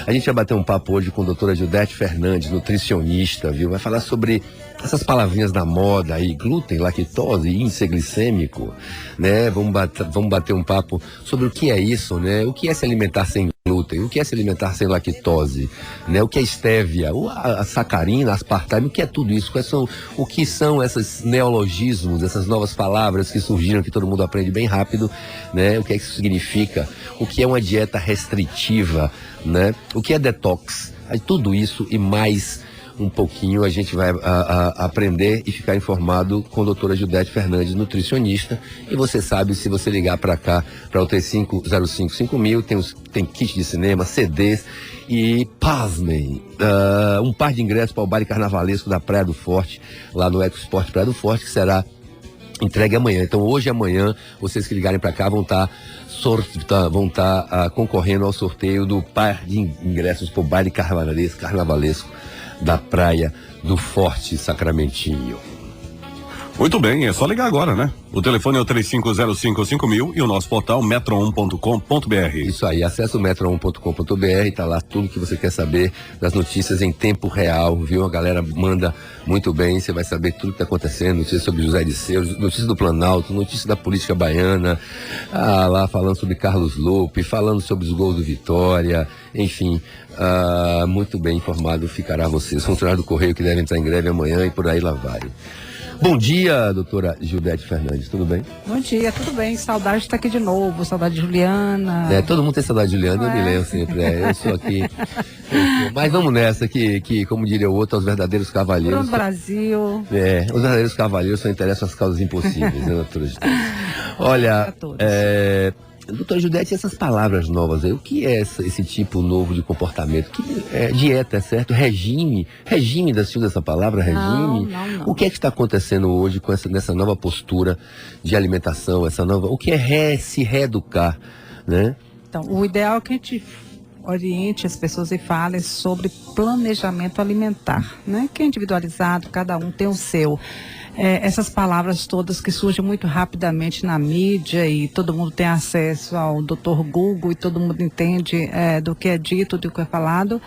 A gente vai bater um papo hoje com a doutora Judete Fernandes, nutricionista, viu? Vai falar sobre essas palavrinhas da moda aí, glúten, lactose, índice glicêmico, né? Vamos bater um papo sobre o que é isso, né? O que é se alimentar sem glúten, o que é se alimentar sem lactose, né? O que é estévia, a sacarina, aspartame, o que é tudo isso? O que são esses neologismos, essas novas palavras que surgiram, que todo mundo aprende bem rápido, né? O que é que isso significa? O que é uma dieta restritiva, né? O que é detox? Aí, tudo isso e mais um pouquinho a gente vai aprender e ficar informado com a doutora Judete Fernandes, nutricionista. E você sabe, se você ligar para cá, para o 35055000, tem kit de cinema, CDs e, pasmem, um par de ingressos para o baile carnavalesco da Praia do Forte, lá no Eco Esporte Praia do Forte, que será entregue amanhã. Então hoje e amanhã, vocês que ligarem para cá vão estar concorrendo ao sorteio do par de ingressos para o baile carnavalesco da Praia do Forte Sacramentinho. Muito bem, é só ligar agora, né? O telefone é o 35055000 e o nosso portal metro1.com.br. Isso aí, acessa o metro1.com.br, tá lá tudo que você quer saber das notícias em tempo real, viu? A galera manda muito bem, você vai saber tudo que tá acontecendo, notícias sobre José de Seus, notícias do Planalto, notícias da política baiana, lá falando sobre Carlos Lupe, falando sobre os gols do Vitória, enfim, muito bem informado ficará você. Os funcionários do Correio que devem entrar em greve amanhã e por aí lá vai. Bom dia, doutora Judete Fernandes, tudo bem? Bom dia, tudo bem, saudade de estar aqui de novo, saudade de Juliana. Todo mundo tem saudade de Juliana, eu me lembro sempre, eu sou aqui. Mas vamos nessa, que como diria o outro, aos verdadeiros cavalheiros. Pro Brasil. Os verdadeiros cavalheiros só interessam as causas impossíveis, né, doutora Judete? Olha, doutora Judete, essas palavras novas aí, o que é esse tipo novo de comportamento? Dieta, é certo? Regime da se usa essa palavra, regime? Não. O que é que está acontecendo hoje com nessa nova postura de alimentação, o que é se reeducar, né? Então, o ideal é que a gente oriente as pessoas e fale sobre planejamento alimentar, né? Que é individualizado, cada um tem o seu. Essas palavras todas que surgem muito rapidamente na mídia e todo mundo tem acesso ao Dr. Google e todo mundo entende do que é dito, do que é falado,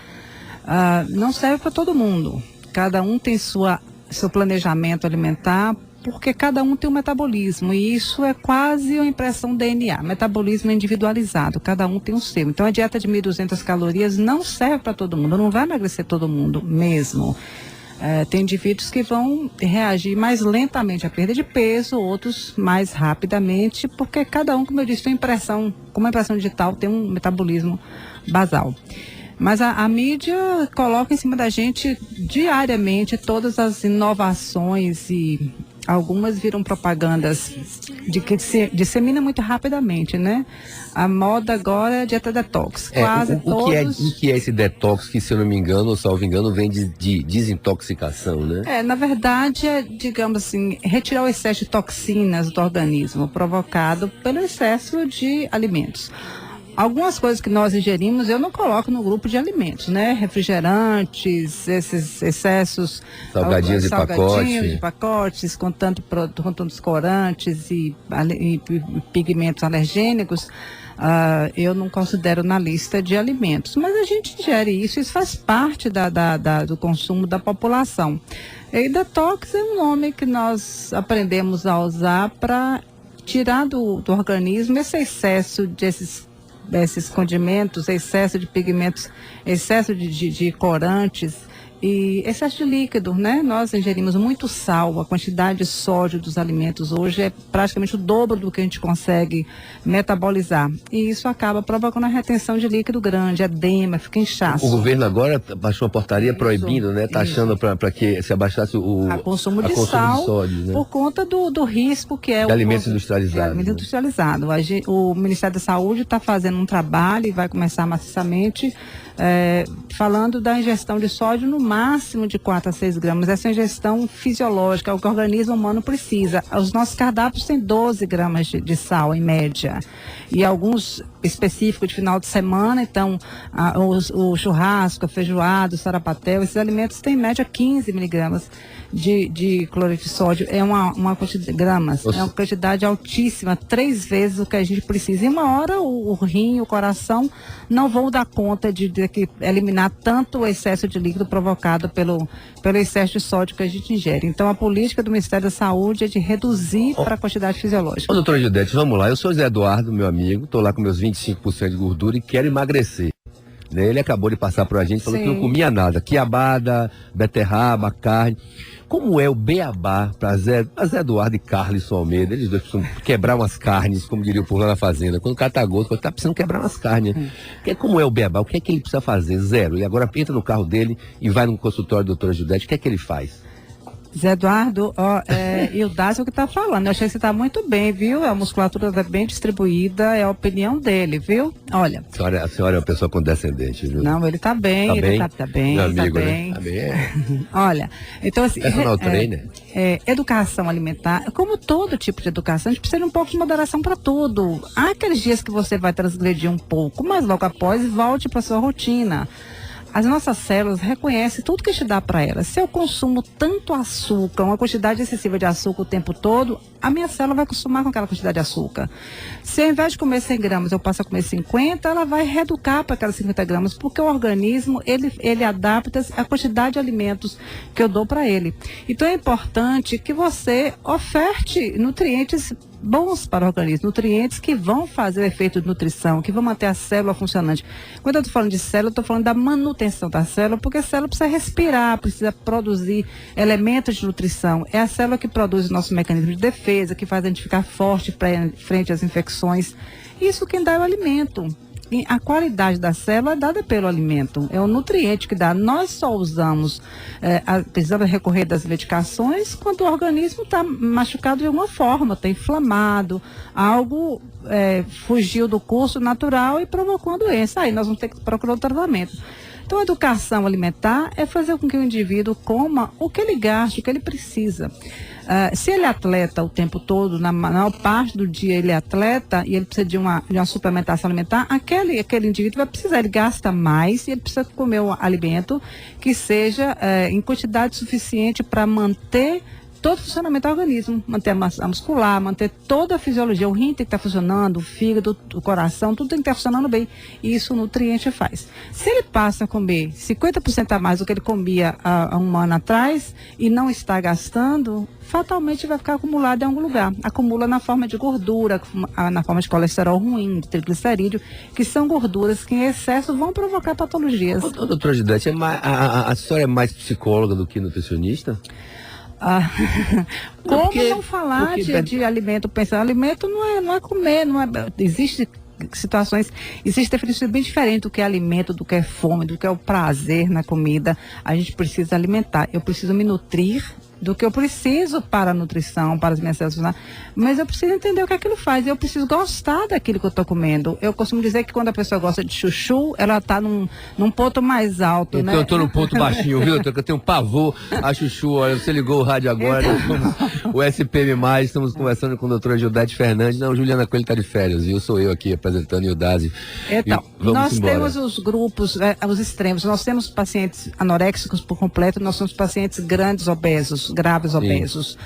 não serve para todo mundo. Cada um tem seu planejamento alimentar, porque cada um tem um metabolismo e isso é quase uma impressão DNA, metabolismo individualizado, cada um tem o seu. Então a dieta de 1.200 calorias não serve para todo mundo, não vai emagrecer todo mundo mesmo. Tem indivíduos que vão reagir mais lentamente à perda de peso, outros mais rapidamente, porque cada um, como eu disse, tem impressão, como a impressão digital, tem um metabolismo basal. Mas a mídia coloca em cima da gente diariamente todas as inovações e algumas viram propagandas de que se dissemina muito rapidamente, né? A moda agora é a dieta detox. O que é esse detox que, se eu não me engano, ou salvo engano, vem de desintoxicação, né? Na verdade, digamos assim, retirar o excesso de toxinas do organismo provocado pelo excesso de alimentos. Algumas coisas que nós ingerimos eu não coloco no grupo de alimentos, né? Refrigerantes, esses excessos... Salgadinhos de pacotes, com tantos corantes e pigmentos alergênicos, eu não considero na lista de alimentos. Mas a gente ingere isso faz parte do consumo da população. E detox é um nome que nós aprendemos a usar para tirar do organismo esse excesso desses condimentos, excesso de pigmentos, excesso de corantes e excesso de líquido, né? Nós ingerimos muito sal, a quantidade de sódio dos alimentos hoje é praticamente o dobro do que a gente consegue metabolizar. E isso acaba provocando a retenção de líquido grande, edema, fica inchaço. O governo agora baixou uma portaria proibindo, né? Taxando para que se abaixasse o consumo de sal, sódio, né? Por conta do risco que é de alimentos industrializados. Alimento industrializado. O Ministério da Saúde está fazendo um trabalho e vai começar maciçamente falando da ingestão de sódio no máximo de 4 a 6 gramas. Essa ingestão fisiológica, é o que o organismo humano precisa. Os nossos cardápios têm 12 gramas de sal, em média. E alguns específico de final de semana, então o churrasco, a feijoada, o sarapatel, esses alimentos têm em média 15 miligramas de cloreto de sódio. É uma quantidade, gramas, é uma quantidade altíssima, 3 vezes o que a gente precisa. Em uma hora o rim, o coração não vão dar conta de eliminar tanto o excesso de líquido provocado pelo excesso de sódio que a gente ingere. Então a política do Ministério da Saúde é de reduzir para a quantidade fisiológica. Ô, doutora Judete, vamos lá. Eu sou Zé Eduardo, meu amigo, estou lá com meus 25% de gordura e quero emagrecer. Né? Ele acabou de passar por a gente, falou que não comia nada. Quiabada, beterraba, carne. Como é o beabá para Zé Eduardo e Carlos Almeida? Eles dois precisam quebrar umas carnes, como diria o povo lá na fazenda. Quando o cara tá gordo, tá precisando quebrar umas carnes. Como é o beabá? O que é que ele precisa fazer? Zero. E agora entra no carro dele e vai no consultório da doutora Judete. O que é que ele faz? Zé Eduardo, e o Dácio que está falando, eu achei que você está muito bem, viu? A musculatura está bem distribuída, é a opinião dele, viu? Olha. A senhora é uma pessoa condescendente, viu? Não, ele está bem, tá bem, meu amigo, tá bem. Né? Tá bem. Olha, então assim. Personal trainer. Educação alimentar, como todo tipo de educação, a gente precisa de um pouco de moderação para tudo. Há aqueles dias que você vai transgredir um pouco, mas logo após volte para sua rotina. As nossas células reconhecem tudo que a gente dá para elas. Se eu consumo tanto açúcar, uma quantidade excessiva de açúcar o tempo todo, a minha célula vai acostumar com aquela quantidade de açúcar. Se ao invés de comer 100 gramas, eu passo a comer 50, ela vai reeducar para aquelas 50 gramas, porque o organismo, ele adapta a quantidade de alimentos que eu dou para ele. Então é importante que você oferte nutrientes bons para o organismo, nutrientes que vão fazer o efeito de nutrição, que vão manter a célula funcionante. Quando eu estou falando de célula, eu estou falando da manutenção da célula, porque a célula precisa respirar, precisa produzir elementos de nutrição. É a célula que produz o nosso mecanismo de defesa, que faz a gente ficar forte frente às infecções. Isso quem dá é o alimento. E a qualidade da célula é dada pelo alimento, é o nutriente que dá. Nós só usamos, precisamos recorrer das medicações quando o organismo está machucado de alguma forma, está inflamado, algo fugiu do curso natural e provocou uma doença. Aí nós vamos ter que procurar o tratamento. Então, a educação alimentar é fazer com que o indivíduo coma o que ele gasta, o que ele precisa. Se ele é atleta o tempo todo, na maior parte do dia ele é atleta e ele precisa de uma suplementação alimentar, aquele indivíduo vai precisar, ele gasta mais e ele precisa comer um alimento que seja em quantidade suficiente para manter todo o funcionamento do organismo, manter a massa muscular, manter toda a fisiologia. O rim tem que estar funcionando, o fígado, o coração, tudo tem que estar funcionando bem. E isso o nutriente faz. Se ele passa a comer 50% a mais do que ele comia há um ano atrás e não está gastando, fatalmente vai ficar acumulado em algum lugar. Acumula na forma de gordura, na forma de colesterol ruim, de triglicerídeo, que são gorduras que em excesso vão provocar patologias. Doutora Judete, a senhora é mais psicóloga do que nutricionista? Como não falar de alimento? Pensar, alimento não é comer, existe situações, existe definição bem diferente do que é alimento, do que é fome, do que é o prazer na comida. A gente precisa alimentar, eu preciso me nutrir do que eu preciso para a nutrição, para as minhas células, mas eu preciso entender o que aquilo faz, eu preciso gostar daquilo que eu estou comendo. Eu costumo dizer que quando a pessoa gosta de chuchu, ela está num ponto mais alto, né? Eu estou num ponto baixinho, viu? Eu tenho pavor a chuchu. Olha, você ligou o rádio agora, o SPM+, estamos conversando com a doutora Judete Fernandes. Não, Juliana Coelho está de férias, viu? Sou eu aqui apresentando o Ildase. Então, nós temos os grupos, os extremos, nós temos pacientes anoréxicos por completo, nós temos pacientes grandes obesos, graves obesos.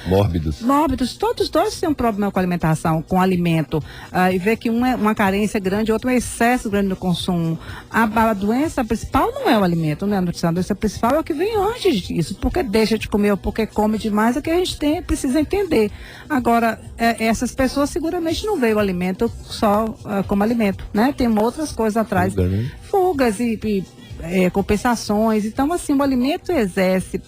Mórbidos, todos dois têm um problema com a alimentação, com o alimento, e vê que um é uma carência grande, outro é um excesso grande no consumo. A doença principal não é o alimento, não é a nutrição, a doença principal é o que vem antes disso, porque deixa de comer ou porque come demais, é que a gente precisa entender. Agora, essas pessoas seguramente não veem o alimento só como alimento, né? Tem outras coisas atrás, fugas e compensações. Então, assim, o alimento exerce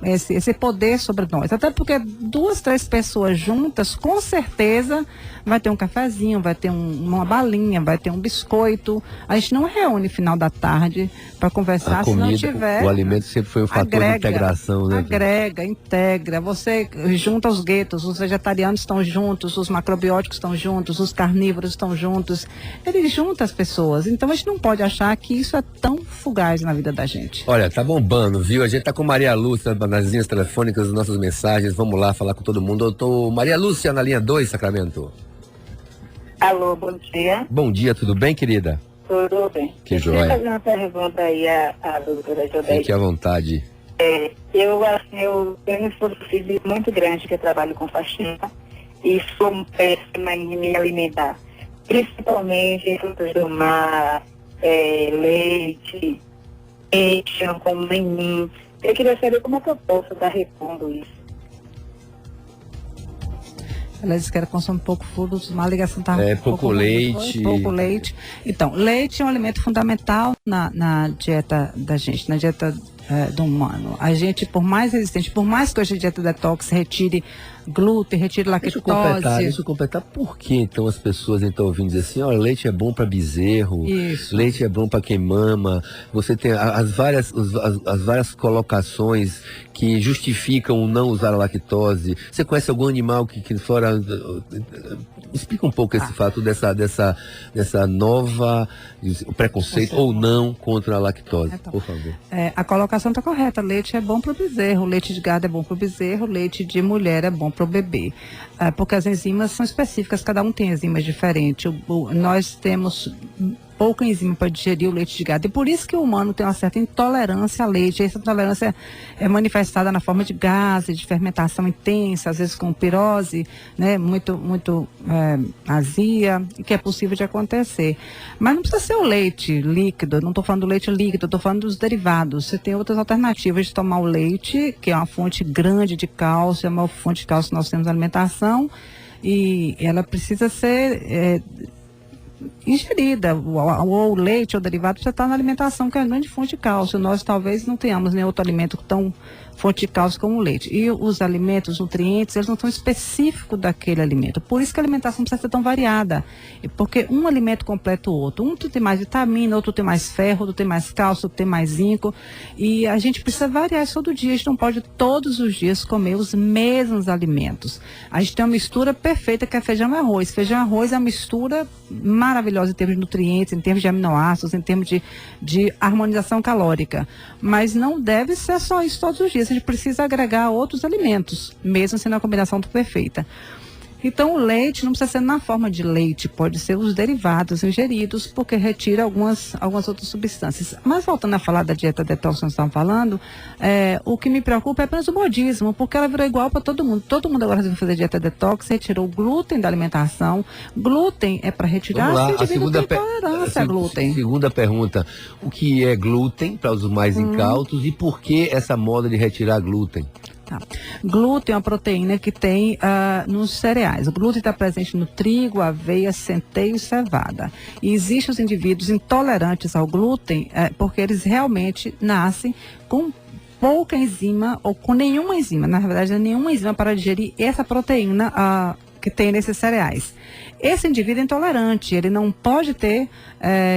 esse poder sobre nós. Até porque 2, 3 pessoas juntas, com certeza, vai ter um cafezinho, vai ter uma balinha, vai ter um biscoito. A gente não reúne final da tarde para conversar, se não tiver. O alimento sempre foi um fator de integração, né? Agrega, integra. Você junta os guetos, os vegetarianos estão juntos, os macrobióticos estão juntos, os carnívoros estão juntos. Ele junta as pessoas. Então a gente não pode achar que isso é tão fugaz na vida da gente. Olha, tá bombando, viu? A gente tá com Maria Lúcia nas linhas telefônicas, nas nossas mensagens. Vamos lá falar com todo mundo. Eu tô Maria Lúcia na linha 2, Sacramento. Alô, bom dia. Bom dia, tudo bem, querida? Tudo bem. Que joia. Eu queria fazer uma pergunta aí à doutora Jodete. Fique à vontade. Eu tenho um esforço físico muito grande, que eu trabalho com faxina e sou péssima em me alimentar. Principalmente frutos do mar, leite, peixe, eu não como nenhum. Eu queria saber como é que eu posso estar repondo isso. Ela disse que era consumir pouco frutos, uma ligação tá pouco leite. Pouco leite. Então, leite é um alimento fundamental na dieta da gente, na dieta do humano. A gente, por mais resistente, por mais que hoje a dieta detox retire glúten, retire lactose. Deixa eu completar. Por que então as pessoas estão ouvindo dizer assim, olha, leite é bom para bezerro, leite é bom para quem mama. Você tem as várias colocações que justificam o não usar a lactose. Você conhece algum animal que fora... Explica um pouco esse fato dessa nova preconceito ou não contra a lactose, então, por favor. A colocação está correta. Leite é bom para o bezerro, leite de gado é bom para o bezerro, leite de mulher é bom para o bebê. Porque as enzimas são específicas, cada um tem enzimas diferentes. Nós temos pouca enzima para digerir o leite de gado. E por isso que o humano tem uma certa intolerância a leite. Essa intolerância é manifestada na forma de gases, de fermentação intensa, às vezes com pirose, né, muito azia, que é possível de acontecer. Mas não precisa ser o leite líquido, não estou falando do leite líquido, estou falando dos derivados. Você tem outras alternativas de tomar o leite, que é uma fonte grande de cálcio, é uma fonte de cálcio que nós temos na alimentação, e ela precisa ser ingerida. O leite ou derivado precisa estar na alimentação, que é uma grande fonte de cálcio. Nós talvez não tenhamos nenhum outro alimento tão fonte de cálcio como o leite. E os alimentos, os nutrientes, eles não são específicos daquele alimento. Por isso que a alimentação precisa ser tão variada. Porque um alimento completa o outro. Um tem mais vitamina, outro tem mais ferro, outro tem mais cálcio, outro tem mais zinco. E a gente precisa variar isso todo dia. A gente não pode todos os dias comer os mesmos alimentos. A gente tem uma mistura perfeita que é feijão e arroz. Feijão e arroz é uma mistura maravilhosa em termos de nutrientes, em termos de aminoácidos, em termos de harmonização calórica. Mas não deve ser só isso todos os dias. A gente precisa agregar outros alimentos, mesmo sendo a combinação perfeita. Então, o leite não precisa ser na forma de leite, pode ser os derivados ingeridos, porque retira algumas outras substâncias. Mas voltando a falar da dieta detox que nós estamos falando, o que me preocupa é apenas o modismo, porque ela virou igual para todo mundo. Todo mundo agora vai fazer dieta detox, retirou o glúten da alimentação. Glúten é para retirar se o indivíduo tem intolerância a glúten. Segunda pergunta, o que é glúten para os mais incautos e por que essa moda de retirar glúten? Tá. Glúten é uma proteína que tem nos cereais. O glúten está presente no trigo, aveia, centeio e cevada. E existem os indivíduos intolerantes ao glúten porque eles realmente nascem com pouca enzima ou com nenhuma enzima. Na verdade, não é nenhuma enzima para digerir essa proteína que tem nesses cereais. Esse indivíduo é intolerante, ele não pode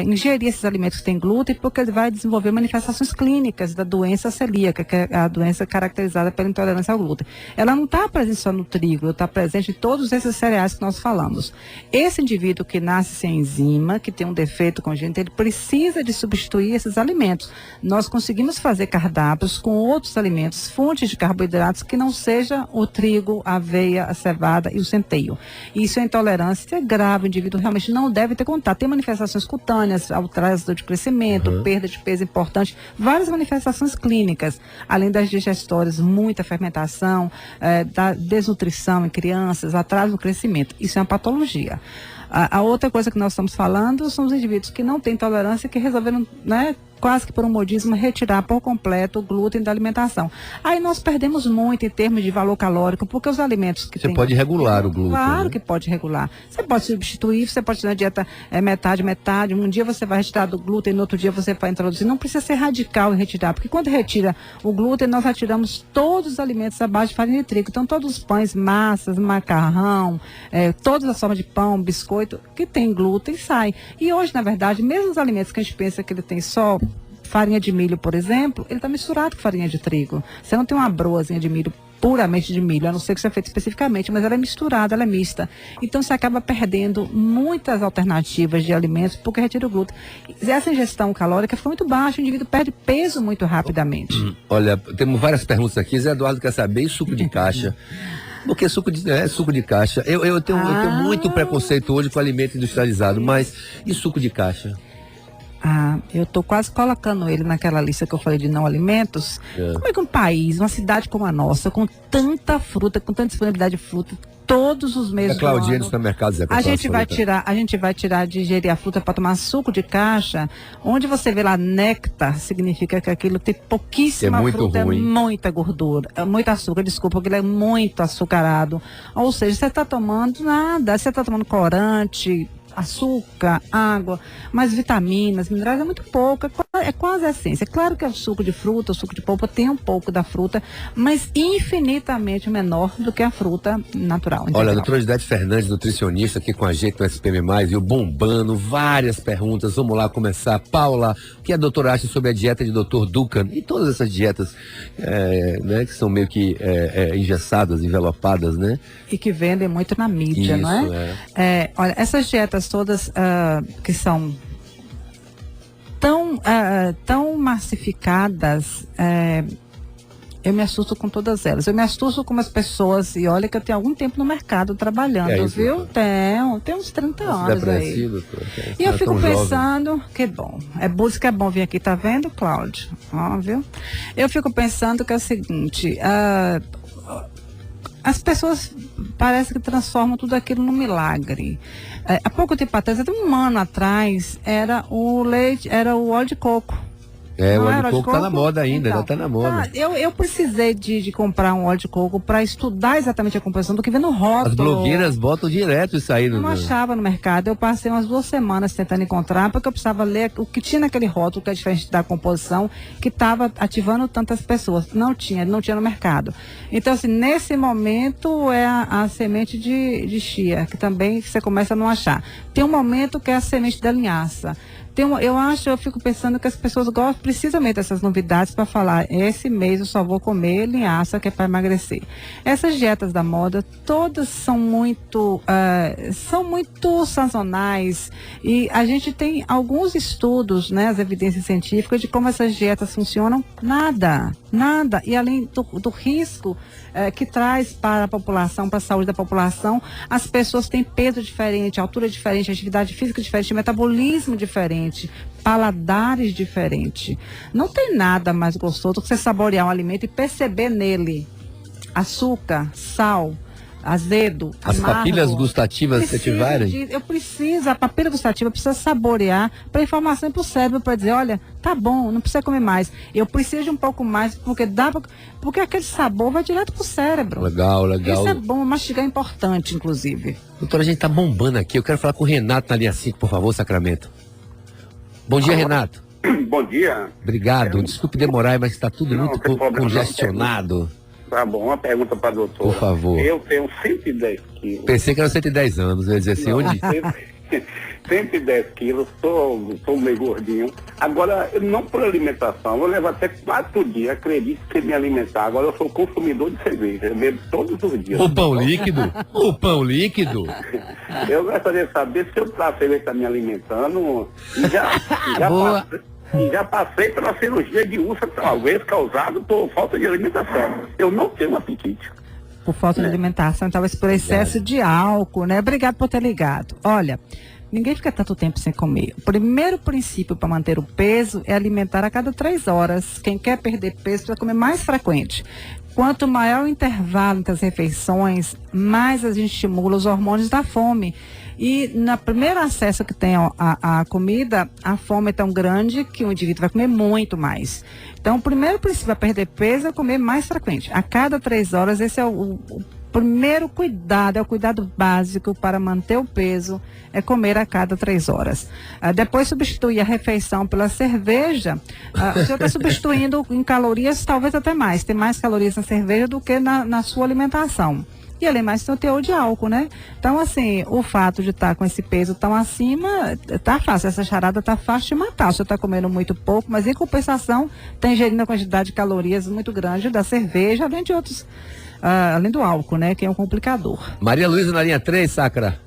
ingerir esses alimentos que têm glúten, porque ele vai desenvolver manifestações clínicas da doença celíaca, que é a doença caracterizada pela intolerância ao glúten. Ela não está presente só no trigo, ela está presente em todos esses cereais que nós falamos. Esse indivíduo que nasce sem enzima, que tem um defeito congênito, ele precisa de substituir esses alimentos. Nós conseguimos fazer cardápios com outros alimentos, fontes de carboidratos que não seja o trigo, a aveia, a cevada e o centeio. Isso é intolerância grave, o indivíduo realmente não deve ter contato. Tem manifestações cutâneas, atraso de crescimento, perda de peso importante, várias manifestações clínicas, além das digestórias, muita fermentação, da desnutrição em crianças, atraso no crescimento. Isso é uma patologia. A outra coisa que nós estamos falando são os indivíduos que não têm tolerância, que resolveram, quase que por um modismo, retirar por completo o glúten da alimentação. Aí nós perdemos muito em termos de valor calórico, porque os alimentos que Você pode regular o glúten. Claro que pode regular. Você pode substituir, você pode ter na dieta metade. Um dia você vai retirar do glúten, no outro dia você vai introduzir. Não precisa ser radical em retirar, porque quando retira o glúten, nós retiramos todos os alimentos à base de farinha de trigo. Então, todos os pães, massas, macarrão, todas as formas de pão, biscoito, que tem glúten, sai. E hoje, na verdade, mesmo os alimentos que a gente pensa que ele tem só farinha de milho, por exemplo, ele está misturado com farinha de trigo. Você não tem uma broazinha de milho puramente de milho, a não ser que seja feito especificamente, mas ela é misturada, ela é mista. Então você acaba perdendo muitas alternativas de alimentos porque retira o glúten. E essa ingestão calórica fica muito baixa, o indivíduo perde peso muito rapidamente. Olha, temos várias perguntas aqui. Zé Eduardo quer saber, e suco de caixa? Porque suco de caixa. Eu tenho muito preconceito hoje com alimento industrializado, mas e suco de caixa? Eu estou quase colocando ele naquela lista que eu falei de não alimentos. Como é que um país, uma cidade como a nossa, com tanta fruta, com tanta disponibilidade de fruta, todos os meses do ano, no supermercado, Zé, a gente vai tirar de ingerir a fruta para tomar suco de caixa, onde você vê lá néctar, significa que aquilo tem pouquíssima fruta, ruim. Muita gordura, muito açúcar, desculpa, aquilo é muito açucarado. Ou seja, você está tomando nada, você está tomando corante, açúcar, água, mas vitaminas, minerais é muito pouco, é quase a essência. É claro que o suco de fruta, o suco de polpa tem um pouco da fruta, mas infinitamente menor do que a fruta natural. Olha, a doutora Edete Fernandes, nutricionista, aqui com a gente no SPM+, viu, bombando, várias perguntas. Vamos lá começar. Paula, o que a doutora acha sobre a dieta de Dr. Duncan e todas essas dietas, né, que são meio que engessadas, envelopadas, né? E que vendem muito na mídia, isso, não é? Olha, essas dietas todas que são tão massificadas, eu me assusto com todas elas. Eu me assusto com as pessoas, e olha que eu tenho algum tempo no mercado trabalhando, viu? Tenho uns 30 anos aí. E eu fico pensando, que bom. Por isso que é bom vir aqui, tá vendo, Cláudio? Ó, viu? Eu fico pensando que é o seguinte, as pessoas parece que transformam tudo aquilo num milagre. Há pouco tempo atrás, até um ano atrás, era o óleo de coco. O óleo de coco tá na moda ainda, então, tá na moda. Eu precisei de comprar um óleo de coco para estudar exatamente a composição do que vem no rótulo. As blogueiras botam direto isso aí. Não achava no mercado, eu passei umas 2 semanas tentando encontrar, porque eu precisava ler o que tinha naquele rótulo, que é diferente da composição, que estava ativando tantas pessoas. Não tinha no mercado. Então, assim, nesse momento é a semente de chia, que também você começa a não achar. Tem um momento que é a semente da linhaça. Eu fico pensando que as pessoas gostam precisamente dessas novidades para falar, esse mês eu só vou comer linhaça, que é para emagrecer. Essas dietas da moda, todas são muito sazonais, e a gente tem alguns estudos, né, as evidências científicas de como essas dietas funcionam, nada. E além do risco que traz para a população, para a saúde da população, as pessoas têm peso diferente, altura diferente, atividade física diferente, metabolismo diferente, paladares diferentes. Não tem nada mais gostoso do que você saborear um alimento e perceber nele açúcar, sal, azedo, as amargo. Papilhas gustativas se ativarem? A papila gustativa precisa saborear para informação para o cérebro, para dizer, olha, tá bom, não precisa comer mais. Eu preciso de um pouco mais, porque aquele sabor vai direto pro cérebro. Legal. Isso é bom, mastigar é importante, inclusive. Doutora, a gente tá bombando aqui. Eu quero falar com o Renato na linha 5, por favor, Sacramento. Bom dia, Renato. Bom dia. Obrigado. Desculpe demorar, mas está tudo muito congestionado. Tá bom, uma pergunta para a doutora. Por favor. Eu tenho 110 quilos. Pensei que era 110 anos, eu ia dizer assim, onde? 110 quilos, sou meio gordinho. Agora, não por alimentação, eu levo até 4 dias, acredito que me alimentar. Agora eu sou consumidor de cerveja, eu bebo todos os dias. O pão líquido? Eu gostaria de saber se o cerveja está me alimentando. Já passei pela cirurgia de úlcera, talvez causado por falta de alimentação. Eu não tenho apetite. Por falta de alimentação, talvez por excesso de álcool, né? Obrigado por ter ligado. Olha, ninguém fica tanto tempo sem comer. O primeiro princípio para manter o peso é alimentar a cada 3 horas. Quem quer perder peso precisa comer mais frequente. Quanto maior o intervalo entre as refeições, mais a gente estimula os hormônios da fome. E no primeiro acesso que tem à comida, a fome é tão grande que o indivíduo vai comer muito mais. Então, o primeiro princípio para perder peso é comer mais frequente. A cada 3 horas, esse é o primeiro cuidado, é o cuidado básico para manter o peso, é comer a cada 3 horas. Depois substituir a refeição pela cerveja, o senhor está substituindo em calorias, talvez até mais. Tem mais calorias na cerveja do que na sua alimentação. E além mais tem o teor de álcool, né? Então, assim, o fato de estar com esse peso tão acima, tá fácil. Essa charada tá fácil de matar. O senhor está comendo muito pouco, mas em compensação, está ingerindo uma quantidade de calorias muito grande da cerveja, além de outros, além do álcool, né? Que é um complicador. Maria Luísa na linha 3, Sacra.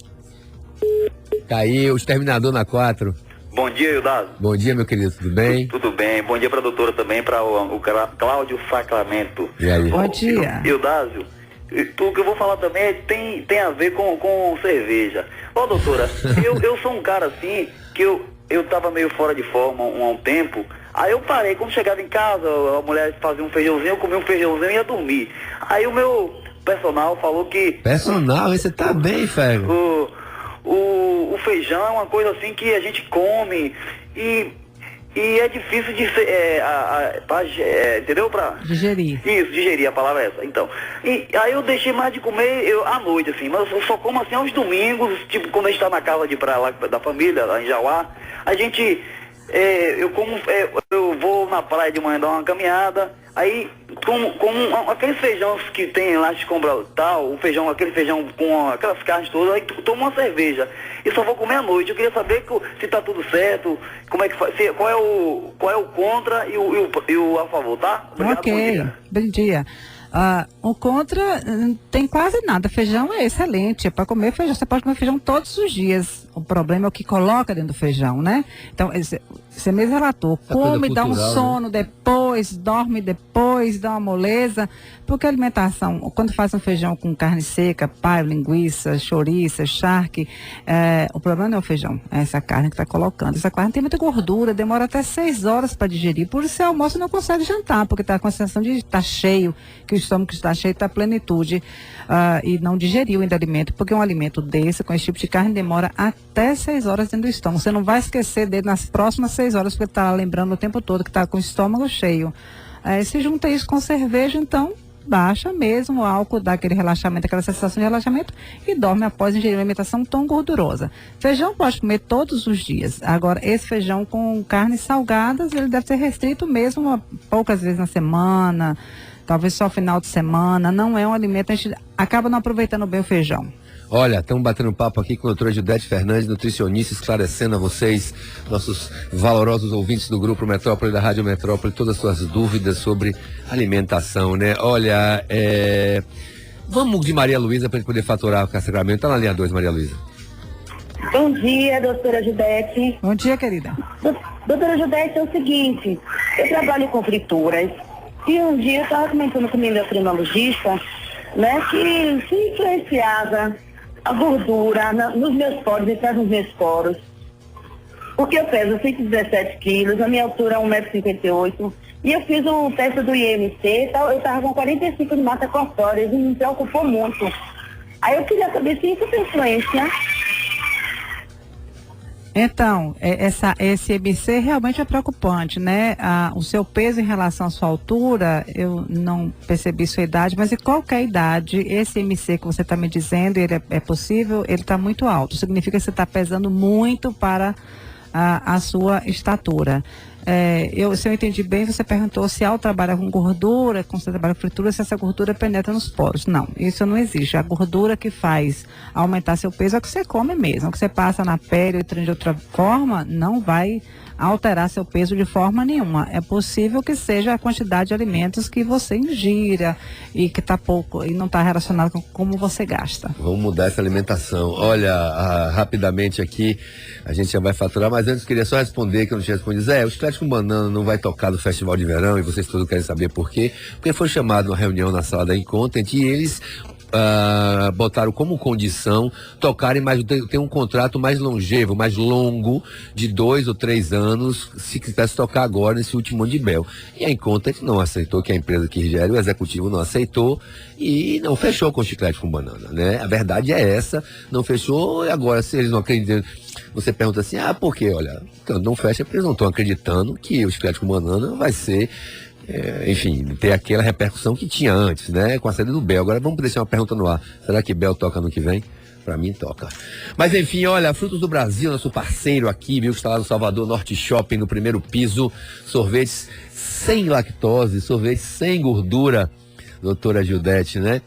Caiu, exterminador na 4. Bom dia, Eudásio. Bom dia, meu querido, tudo bem? Tudo bem. Bom dia para a doutora também, para o Cláudio Sacramento. E aí? Bom dia. Eudásio, tudo que eu vou falar também tem a ver com cerveja. Ó, doutora, eu sou um cara assim, que eu tava meio fora de forma há um tempo, aí eu parei, quando chegava em casa, a mulher fazia um feijãozinho, eu comia um feijãozinho e ia dormir. Aí o meu personal falou que... Personal, você tá bem, Fego. O feijão é uma coisa assim que a gente come e é difícil de ser, entendeu? Digerir. Isso, digerir, a palavra é essa. Então, e aí eu deixei mais de comer à noite, assim, mas eu só como assim aos domingos, tipo quando a gente tá na casa de praia lá da família, lá em Jauá, a gente, eu vou na praia de manhã dar uma caminhada, aí como aqueles feijões que tem lá de compra tal, aquele feijão com aquelas carnes todas, aí tomo uma cerveja e só vou comer à noite. Eu queria saber se tá tudo certo, como é que faz, qual é o contra e o a favor, tá? Obrigado, Ok, bom dia. O contra tem quase nada. Feijão é excelente, é para comer feijão. Você pode comer feijão todos os dias. O problema é o que coloca dentro do feijão, né? Então, você mesmo relatou, come, dá um sono, né? Depois, dorme depois, dá uma moleza. Porque a alimentação, quando faz um feijão com carne seca, paio, linguiça, chouriça, charque, o problema não é o feijão, é essa carne que está colocando. Essa carne tem muita gordura, demora até 6 horas para digerir. Por isso, você almoça e não consegue jantar, porque está com a sensação de estar cheio, que o estômago está cheio, está plenitude, e não digeriu ainda o alimento, porque um alimento desse, com esse tipo de carne, demora até 6 horas dentro do estômago. Você não vai esquecer dele nas próximas 6 horas, porque está lembrando o tempo todo que está com o estômago cheio. Se junta isso com cerveja, então baixa mesmo o álcool, dá aquele relaxamento, aquela sensação de relaxamento e dorme após ingerir uma alimentação tão gordurosa. Feijão pode comer todos os dias. Agora, esse feijão com carnes salgadas, ele deve ser restrito mesmo poucas vezes na semana, talvez só final de semana. Não é um alimento, a gente acaba não aproveitando bem o feijão. Olha, estamos batendo papo aqui com a doutora Judete Fernandes, nutricionista, esclarecendo a vocês, nossos valorosos ouvintes do Grupo Metrópole, da Rádio Metrópole, todas as suas dúvidas sobre alimentação, né? Olha, vamos de Maria Luísa para a gente poder faturar o Sacramento. Está na linha 2, Maria Luísa. Bom dia, doutora Judete. Bom dia, querida. Doutora Judete, é o seguinte, eu trabalho com frituras e um dia eu estava comentando com minha endocrinologista, né, que se influenciava a gordura nos meus poros, entrar nos meus poros. Porque eu peso 117 quilos, a minha altura é 1,58 m, e eu fiz o teste do IMC, eu estava com 45 de massa corpórea, e me preocupou muito. Aí eu queria saber se isso tem influência. Então, esse IMC realmente é preocupante, né? O seu peso em relação à sua altura, eu não percebi sua idade, mas em qualquer idade, esse IMC que você está me dizendo, ele é possível, ele está muito alto. Significa que você está pesando muito para a sua estatura. Se eu entendi bem, você perguntou se ao trabalhar com gordura, quando você trabalha com fritura, se essa gordura penetra nos poros. Não, isso não existe. A gordura que faz aumentar seu peso é o que você come mesmo. O que você passa na pele ou de outra forma, não vai alterar seu peso de forma nenhuma. É possível que seja a quantidade de alimentos que você ingira e que está pouco e não está relacionado com como você gasta. Vamos mudar essa alimentação. Olha, rapidamente aqui, a gente já vai faturar, mas antes queria só responder, que eu não tinha respondido. O Chiclete com Banana não vai tocar no Festival de Verão, e vocês todos querem saber por quê. Porque foi chamado uma reunião na sala da Incontent e eles botaram como condição tocarem mais, ter um contrato mais longevo, mais longo, de 2 ou 3 anos, se quisesse tocar agora nesse último ano de Bel. E a Incontent não aceitou, que a empresa que gera, o executivo não aceitou e não fechou com o Chiclete com Banana, né? A verdade é essa, não fechou. E agora, se eles não acreditam, você pergunta assim, por quê? Olha, não fecha porque eles não estão acreditando que o Chiclete com Banana vai ser, enfim, ter aquela repercussão que tinha antes, né? Com a saída do Bel. Agora vamos deixar uma pergunta no ar. Será que Bel toca no que vem? Pra mim toca. Mas enfim, olha, Frutos do Brasil, nosso parceiro aqui, viu, que está lá no Salvador Norte Shopping, no primeiro piso, sorvetes sem lactose, sorvetes sem gordura, doutora Judete, né?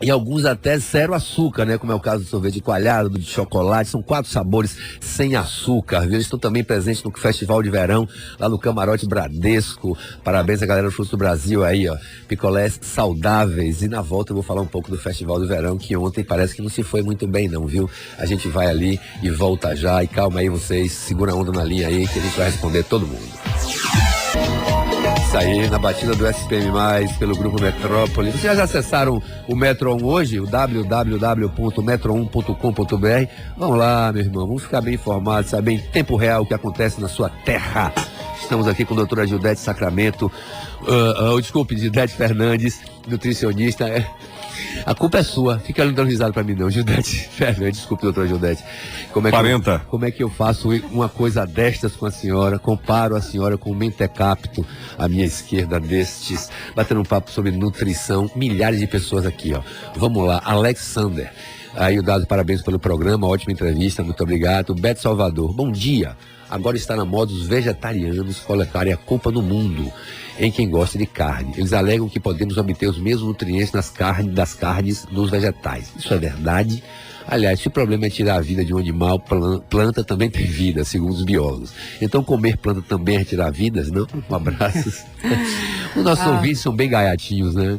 E alguns até zero açúcar, né? Como é o caso do sorvete de coalhado, de chocolate. São 4 sabores sem açúcar, viu? Eles estão também presentes no Festival de Verão, lá no Camarote Bradesco. Parabéns à galera do Frutos do Brasil aí, ó. Picolés saudáveis. E na volta eu vou falar um pouco do Festival do Verão, que ontem parece que não se foi muito bem não, viu? A gente vai ali e volta já. E calma aí vocês, segura a onda na linha aí, que a gente vai responder todo mundo. Isso aí, na batida do SPM+, pelo Grupo Metrópole. Vocês já acessaram o Metro 1 hoje? O www.metro1.com.br. Vamos lá, meu irmão, vamos ficar bem informados, saber em tempo real o que acontece na sua terra. Estamos aqui com a doutora Gildete Sacramento, desculpe, Gildete Fernandes, nutricionista. A culpa é sua, fica dando risada pra mim não, Gildete Fernandes, desculpe, doutora Gildete. Como é que eu faço uma coisa destas com a senhora? Comparo a senhora com o Mentecapto, à minha esquerda destes, batendo um papo sobre nutrição, milhares de pessoas aqui, ó. Vamos lá, Alexander. Aí o Dado, parabéns pelo programa, ótima entrevista, muito obrigado. Beto Salvador, bom dia. Agora está na moda os vegetarianos colocarem a culpa no mundo em quem gosta de carne. Eles alegam que podemos obter os mesmos nutrientes das carnes dos vegetais. Isso é verdade? Aliás, se o problema é tirar a vida de um animal, planta também tem vida, segundo os biólogos. Então comer planta também é retirar vidas, não? Um abraço. Os nossos ouvintes são bem gaiatinhos, né?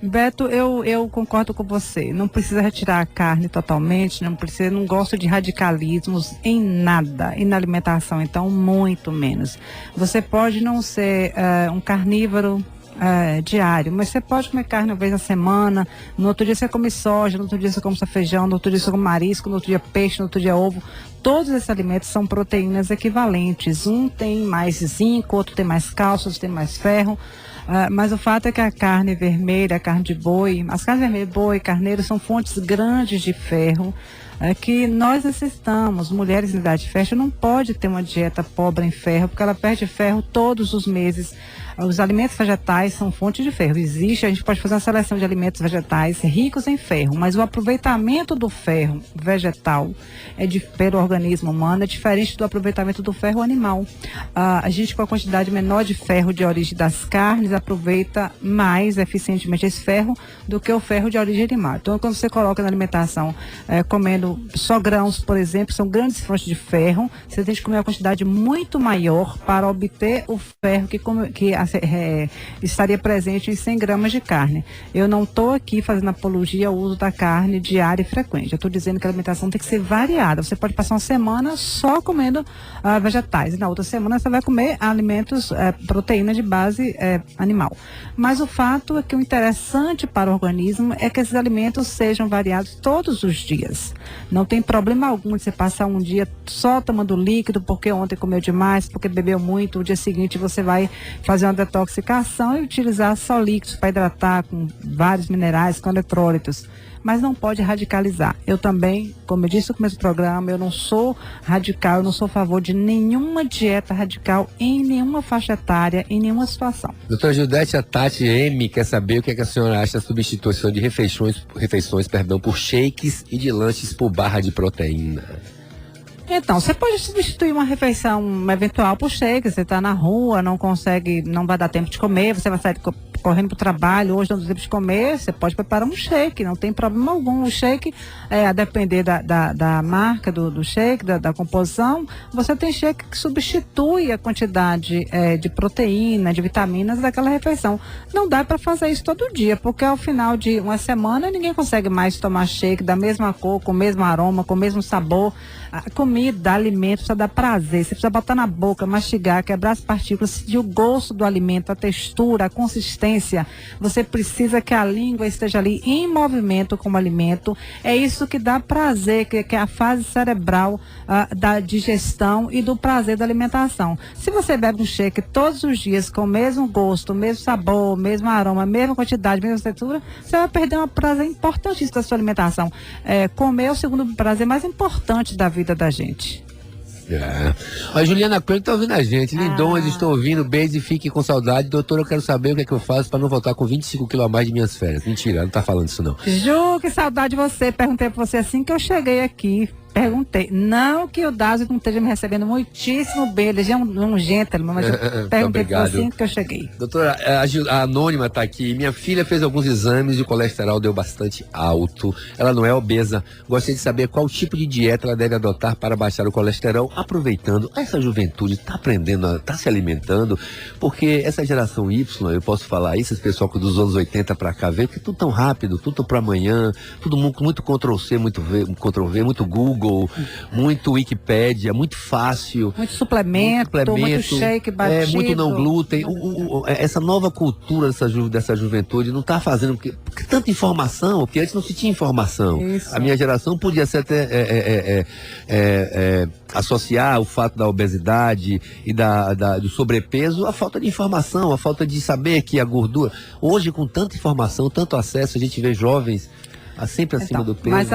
Beto, eu concordo com você. Não precisa retirar a carne totalmente, não gosto de radicalismos em nada, e na alimentação, então, muito menos. Você pode não ser um carnívoro diário, mas você pode comer carne uma vez na semana, no outro dia você come soja, no outro dia você come feijão, no outro dia você come marisco, no outro dia peixe, no outro dia ovo. Todos esses alimentos são proteínas equivalentes. Um tem mais zinco, outro tem mais cálcio, outro tem mais ferro. Mas o fato é que a carne vermelha, a carne de boi, as carnes vermelhas, boi, carneiro, são fontes grandes de ferro que nós necessitamos. Mulheres em idade fértil não pode ter uma dieta pobre em ferro, porque ela perde ferro todos os meses. Os alimentos vegetais são fonte de ferro. A gente pode fazer uma seleção de alimentos vegetais ricos em ferro, mas o aproveitamento do ferro vegetal pelo organismo humano é diferente do aproveitamento do ferro animal. A gente, com a quantidade menor de ferro de origem das carnes, aproveita mais eficientemente esse ferro do que o ferro de origem animal. Então, quando você coloca na alimentação, comendo só grãos, por exemplo, são grandes fontes de ferro, você tem que comer uma quantidade muito maior para obter o ferro que estaria presente em 100 gramas de carne. Eu não estou aqui fazendo apologia ao uso da carne diária e frequente. Eu estou dizendo que a alimentação tem que ser variada. Você pode passar uma semana só comendo vegetais, e na outra semana você vai comer alimentos, proteína de base animal. Mas o fato é que o interessante para o organismo é que esses alimentos sejam variados todos os dias. Não tem problema algum de você passar um dia só tomando líquido, porque ontem comeu demais, porque bebeu muito, o dia seguinte você vai fazer uma detoxificação e utilizar só líquidos para hidratar com vários minerais, com eletrólitos. Mas não pode radicalizar. Eu também, como eu disse no começo do programa, eu não sou radical, eu não sou a favor de nenhuma dieta radical em nenhuma faixa etária, em nenhuma situação. Doutora Gildete, a Tati M quer saber o que a senhora acha da substituição de refeições por shakes e de lanches por barra de proteína. Então, você pode substituir uma refeição eventual por shake. Você está na rua, não vai dar tempo de comer, você vai sair correndo para o trabalho, hoje não dá tempo de comer, você pode preparar um shake, não tem problema algum. O shake, a depender da marca do shake, da composição, você tem shake que substitui a quantidade de proteína, de vitaminas daquela refeição. Não dá para fazer isso todo dia, porque ao final de uma semana ninguém consegue mais tomar shake da mesma cor, com o mesmo aroma, com o mesmo sabor. A comida, alimento, precisa dar prazer, você precisa botar na boca, mastigar, quebrar as partículas, sentir o gosto do alimento, a textura, a consistência. Você precisa que a língua esteja ali em movimento com o alimento. É isso que dá prazer, que é a fase cerebral da digestão e do prazer da alimentação. Se você bebe um shake todos os dias com o mesmo gosto, o mesmo sabor, o mesmo aroma, a mesma quantidade, a mesma textura, você vai perder um prazer importantíssimo da sua alimentação. Comer é o segundo prazer mais importante da vida da gente. A Juliana Coelho está ouvindo a gente. Lindões, estou ouvindo. Beijo e fique com saudade. Doutora, eu quero saber o que é que eu faço para não voltar com 25 quilos a mais de minhas férias. Mentira, ela não está falando isso não. Ju, que saudade de você. Perguntei para você assim que eu cheguei aqui. Perguntei, não que o Dazo não esteja me recebendo muitíssimo bem, ele já é um gentleman, mas eu perguntei para você assim que eu cheguei. Doutora, a Anônima está aqui. Minha filha fez alguns exames e o colesterol deu bastante alto. Ela não é obesa. Gostaria de saber qual tipo de dieta ela deve adotar para baixar o colesterol, aproveitando essa juventude, está aprendendo, está se alimentando, porque essa geração Y, eu posso falar isso, esse pessoal dos anos 80 para cá, vê que tudo tão rápido, tudo para amanhã, tudo muito Ctrl-C, muito Ctrl-V, muito Google. Google, muito Wikipédia, muito fácil. Muito suplemento, muito shake batido. Muito não glúten. Essa nova cultura dessa juventude não está fazendo porque tanta informação, porque antes não se tinha informação. Isso. A minha geração podia ser até associar o fato da obesidade e do sobrepeso à falta de informação, à falta de saber que a gordura... Hoje, com tanta informação, tanto acesso, a gente vê jovens sempre acima do peso. Mas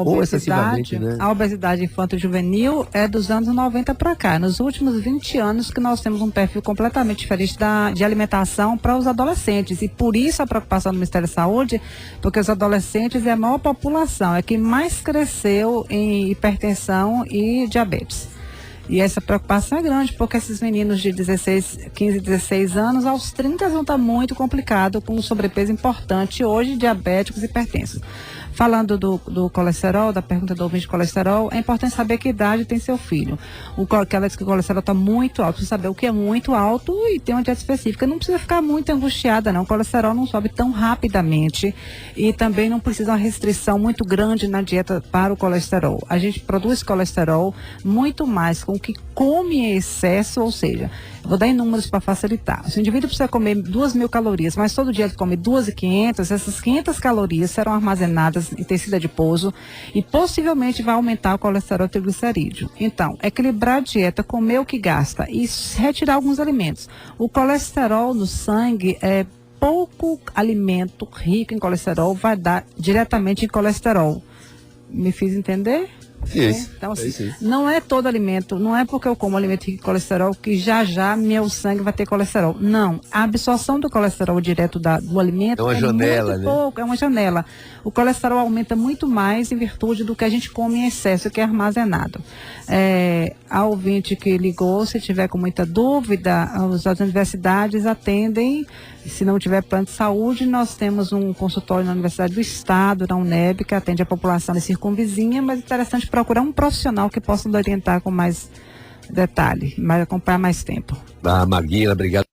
ou excessivamente, né? A obesidade infanto-juvenil é dos anos 90 para cá. Nos últimos 20 anos que nós temos um perfil completamente diferente de alimentação para os adolescentes. E por isso a preocupação do Ministério da Saúde, porque os adolescentes é a maior população, é quem mais cresceu em hipertensão e diabetes. E essa preocupação é grande, porque esses meninos de 15, 16 anos, aos 30 vão estar muito complicado, com um sobrepeso importante hoje, diabéticos e hipertensos. Falando do colesterol, da pergunta do ouvinte de colesterol, é importante saber que idade tem seu filho. Ela diz que o colesterol está muito alto, precisa saber o que é muito alto e tem uma dieta específica. Não precisa ficar muito angustiada, não. O colesterol não sobe tão rapidamente e também não precisa uma restrição muito grande na dieta para o colesterol. A gente produz colesterol muito mais com o que come em excesso, ou seja, vou dar em números para facilitar. Se o indivíduo precisa comer 2.000 calorias, mas todo dia ele come 2.500, essas 500 calorias serão armazenadas em tecido adiposo e possivelmente vai aumentar o colesterol e triglicerídeo. Então, equilibrar a dieta, comer o que gasta e retirar alguns alimentos. O colesterol no sangue pouco alimento rico em colesterol vai dar diretamente em colesterol. Me fiz entender? Isso. Então, assim, não é todo alimento, não é porque eu como alimento rico em colesterol que já meu sangue vai ter colesterol. Não, a absorção do colesterol direto do alimento é uma janela, muito pouco, é uma janela. O colesterol aumenta muito mais em virtude do que a gente come em excesso, que é armazenado. A ouvinte que ligou, se tiver com muita dúvida, as universidades atendem. Se não tiver plano de saúde, nós temos um consultório na Universidade do Estado, na UNEB, que atende a população da circunvizinha, mas é interessante procurar um profissional que possa orientar com mais detalhe, acompanhar mais tempo. Maguila, obrigado.